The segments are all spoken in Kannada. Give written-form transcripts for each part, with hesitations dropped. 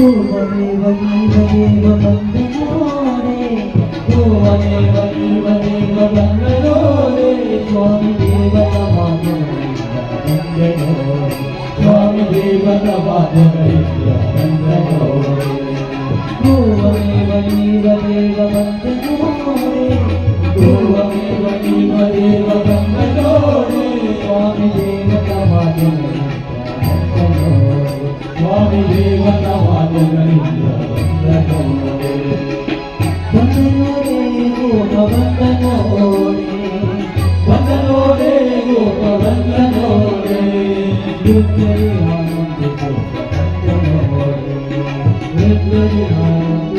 ದೇವ ದೇವ ದೇವ ಬಂದನೋರೆ ದೇವ ದೇವ ದೇವ ಬಂದನೋರೆ ಸ್ವಾಮಿ ದೇವನ ಬಂದನೋರೆ ಸ್ವಾಮಿ ದೇವನ ಬಂದನೋರೆ ದೇವ ದೇವ ದೇವ ದೇವ ಬಂದನೋರೆ ದೇವ ದೇವ ದೇವ ದೇವ ಬಂದನೋರೆ ಸ್ವಾಮಿ ದೇವನ ಬಂದನೋರೆ ಸ್ವಾಮಿ ದೇವನ ವಾದಗಳಿಂದ ಬಂದನೋರೆ ಗೋಪ ಬಂದನೋರೆ ಬಂದನೋರೆ ಗೋಪ ಬಂದನೋರೆ ಯುದ್ಧರಿ ಆನಂದಿಸ ಬಂದನೋರೆ ಯುದ್ಧರಿ ಆನಂದಿಸ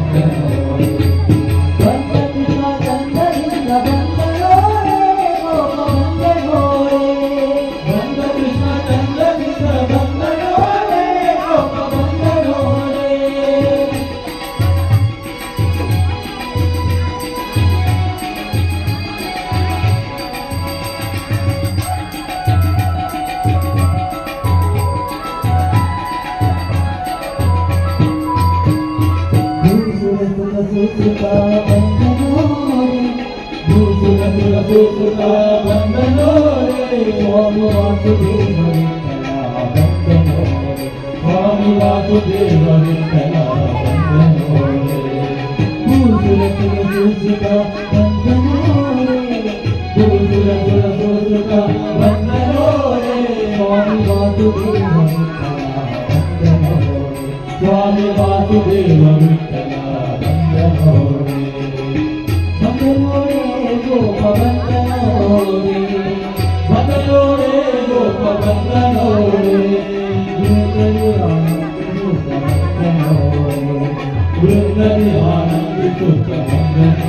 ಬಂದನೋರೆ Swami Vasudeva Vittala Vandanore Vandanore Gopa Vandanore Vandanore Gopa Vandanore Vrindari Anandisuta Vandanore Vrindari Anandisuta Vandanore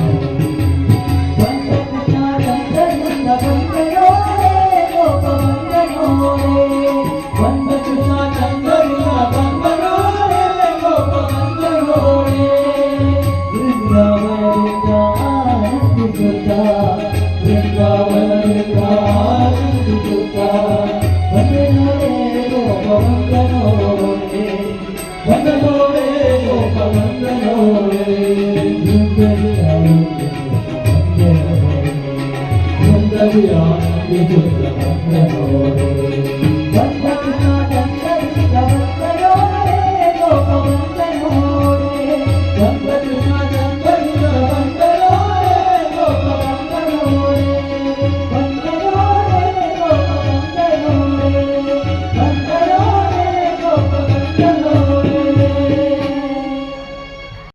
Vandana